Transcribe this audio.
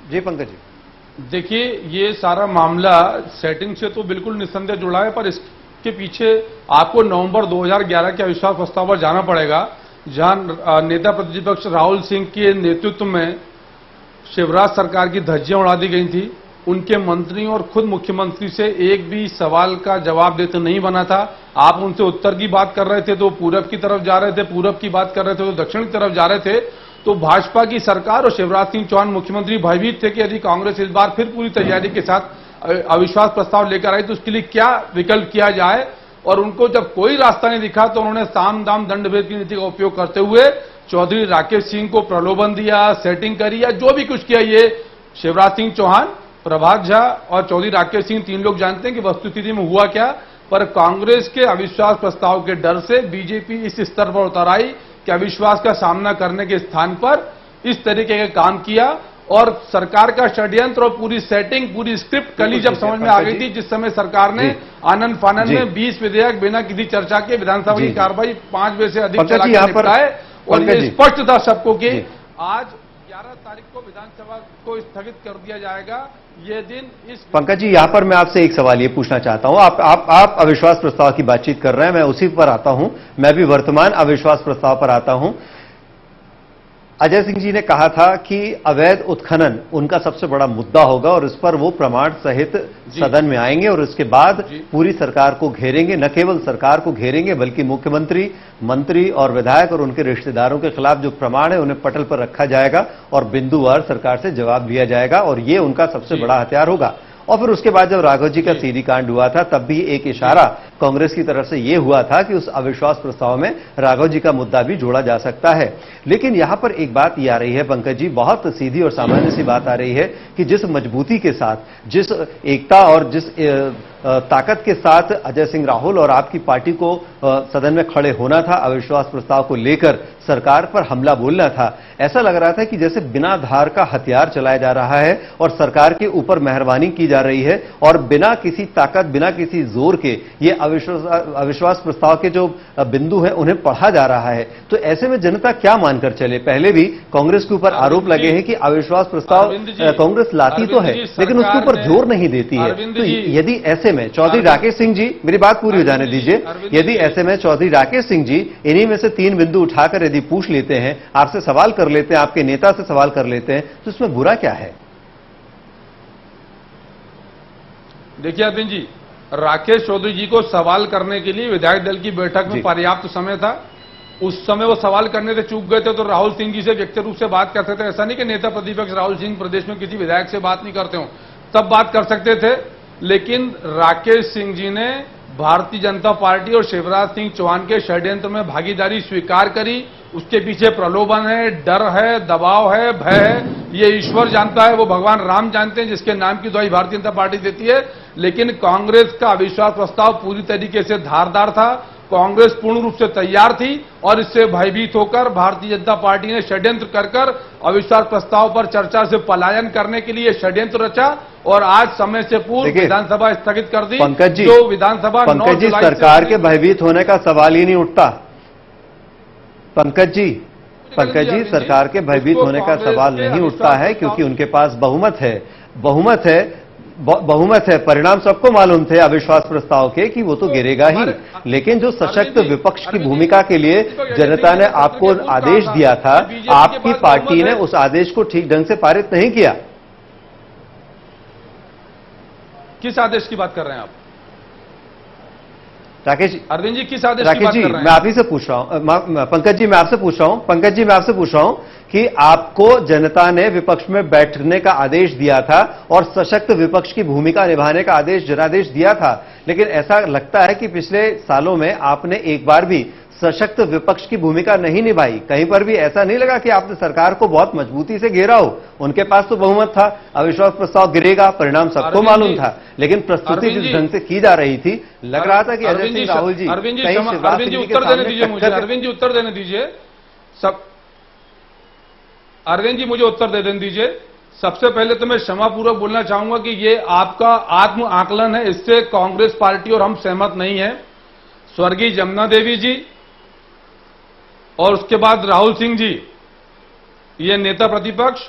जी पंकज जी। देखिए, ये सारा मामला सेटिंग से तो बिल्कुल निस्संदेह जुड़ा है, पर इसके पीछे आपको नवंबर 2011 के अविश्वास प्रस्ताव पर जाना पड़ेगा, जहां नेता प्रतिपक्ष राहुल सिंह के नेतृत्व में शिवराज सरकार की धज्जियां उड़ा दी गई थी। उनके मंत्री और खुद मुख्यमंत्री से एक भी सवाल का जवाब देते नहीं बना था। आप उनसे उत्तर की बात कर रहे थे तो पूरब की तरफ जा रहे थे, पूरब की बात कर रहे थे तो दक्षिण की तरफ जा रहे थे। तो भाजपा की सरकार और शिवराज सिंह चौहान मुख्यमंत्री भयभीत थे कि यदि कांग्रेस इस बार फिर पूरी तैयारी के साथ अविश्वास प्रस्ताव लेकर आई तो उसके लिए क्या विकल्प किया जाए। और उनको जब कोई रास्ता नहीं दिखा तो उन्होंने साम दाम दंड भेद की नीति का उपयोग करते हुए चौधरी राकेश सिंह को प्रलोभन दिया, सेटिंग करी, या जो भी कुछ किया। ये शिवराज सिंह चौहान, प्रभात झा और चौधरी राकेश सिंह तीन लोग जानते हैं कि वस्तुस्थिति में हुआ क्या। पर कांग्रेस के अविश्वास प्रस्ताव के डर से बीजेपी इस स्तर पर उतर आई कि अविश्वास का सामना करने के स्थान पर इस तरीके का काम किया। और सरकार का षड्यंत्र और पूरी सेटिंग, पूरी स्क्रिप्ट कल ही जब समझ में आ गई थी, जिस समय सरकार ने आनंद फानंद में 20 विधेयक बिना किसी चर्चा के विधानसभा की कार्रवाई 5 बजे से अधिक चला के निपटाए। और ये स्पष्ट था सबको कि आज 11 तारीख को विधानसभा को स्थगित कर दिया जाएगा। ये दिन इस पंकज जी, यहां पर मैं आपसे एक सवाल ये पूछना चाहता हूं। आप अविश्वास प्रस्ताव की बातचीत कर रहे हैं, मैं उसी पर आता हूं। मैं भी वर्तमान अविश्वास प्रस्ताव पर आता हूं। अजय सिंह जी ने कहा था कि अवैध उत्खनन उनका सबसे बड़ा मुद्दा होगा और इस पर वो प्रमाण सहित सदन में आएंगे और उसके बाद पूरी सरकार को घेरेंगे। न केवल सरकार को घेरेंगे बल्कि मुख्यमंत्री, मंत्री और विधायक और उनके रिश्तेदारों के खिलाफ जो प्रमाण है उन्हें पटल पर रखा जाएगा और बिंदुवार सरकार से जवाब लिया जाएगा और ये उनका सबसे बड़ा हथियार होगा। और फिर उसके बाद जब राघव जी का सीडी कांड हुआ था तब भी एक इशारा कांग्रेस की तरफ से यह हुआ था कि उस अविश्वास प्रस्ताव में राघव जी का मुद्दा भी जोड़ा जा सकता है। लेकिन यहां पर एक बात ये आ रही है पंकज जी, बहुत सीधी और सामान्य सी बात आ रही है कि जिस मजबूती के साथ, जिस एकता और जिस ताकत के साथ अजय सिंह राहुल और आपकी पार्टी को सदन में खड़े होना था, अविश्वास प्रस्ताव को लेकर सरकार पर हमला बोलना था, ऐसा लग रहा था कि जैसे बिना धार का हथियार चलाया जा रहा है और सरकार के ऊपर मेहरबानी की जा रही है और बिना किसी ताकत, बिना किसी जोर के ये अविश्वास प्रस्ताव के जो बिंदु हैं उन्हें पढ़ा जा रहा है। तो ऐसे में जनता क्या मानकर चले? पहले भी कांग्रेस के ऊपर आरोप लगे हैं कि अविश्वास प्रस्ताव कांग्रेस लाती तो है लेकिन उसके ऊपर जोर नहीं देती है। तो यदि ऐसे में चौधरी राकेश सिंह जी, मेरी बात पूरी हो जाने दीजिए, यदि ऐसे में चौधरी राकेश सिंह जी इन्हीं में से 3 बिंदु उठाकर यदि पूछ लेते हैं, आपसे सवाल कर लेते हैं, आपके नेता से सवाल कर लेते हैं, तो इसमें बुरा क्या है? देखिए अरविंद जी, राकेश चौधरी जी को सवाल करने के लिए विधायक दल की बैठक में पर्याप्त समय था। उस समय वो सवाल करने से चूक गए थे तो राहुल सिंह जी से व्यक्तिगत रूप से बात कर सकते थे। ऐसा नहीं कि नेता प्रतिपक्ष राहुल सिंह प्रदेश में किसी विधायक से बात नहीं करते हो, तब बात कर सकते थे। लेकिन राकेश सिंह जी ने भारतीय जनता पार्टी और शिवराज सिंह चौहान के षड्यंत्र में भागीदारी स्वीकार करी। उसके पीछे प्रलोभन है, डर है, दबाव है, भय है, ये ईश्वर जानता है, वो भगवान राम जानते हैं, जिसके नाम की दुहाई भारतीय जनता पार्टी देती है। लेकिन कांग्रेस का अविश्वास प्रस्ताव पूरी तरीके से धारदार था। कांग्रेस पूर्ण रूप से तैयार थी और इससे भयभीत होकर भारतीय जनता पार्टी ने षड्यंत्र कर अविश्वास प्रस्ताव पर चर्चा से पलायन करने के लिए षड्यंत्र रचा और आज समय से पूर्व विधानसभा स्थगित कर दी। पंकज जी, जो विधानसभा पंकज जी, सरकार के भयभीत होने का सवाल ही नहीं उठता। पंकज जी, सरकार के भयभीत होने का सवाल नहीं उठता है क्योंकि उनके पास बहुमत है। बहुमत है, परिणाम सबको मालूम थे अविश्वास प्रस्ताव के कि वो तो गिरेगा ही। लेकिन जो सशक्त विपक्ष की भूमिका के लिए जनता ने आपको आदेश दिया था, आपकी पार्टी ने उस आदेश को ठीक ढंग से पारित नहीं किया। किस आदेश की बात कर रहे हैं आप राकेश जी? अरविंद जी, किस आदेश की बात कर रहे हैं? मैं आप ही से पूछ रहा हूं, पंकज जी मैं आपसे पूछ रहा हूं कि आपको जनता ने विपक्ष में बैठने का आदेश दिया था और सशक्त विपक्ष की भूमिका निभाने का जनादेश दिया था। लेकिन ऐसा लगता है कि पिछले सालों में आपने एक बार भी सशक्त विपक्ष की भूमिका नहीं निभाई। कहीं पर भी ऐसा नहीं लगा कि आपने सरकार को बहुत मजबूती से घेरा हो। उनके पास तो बहुमत था, अविश्वास प्रस्ताव गिरेगा, परिणाम सबको मालूम था, लेकिन प्रस्तुति जिस ढंग से की जा रही थी, लग रहा था कि अजय सिंह राहुल जी उत्तर देने दीजिए मुझे। अरविंद जी उत्तर देने दीजिए। अरविंद जी मुझे उत्तर दे देने दीजिए। सबसे पहले तो मैं क्षमापूर्वक बोलना चाहूंगा कि ये आपका आत्म आकलन है, इससे कांग्रेस पार्टी और हम सहमत नहीं है। स्वर्गीय जमुना देवी जी और उसके बाद राहुल सिंह जी, ये नेता प्रतिपक्ष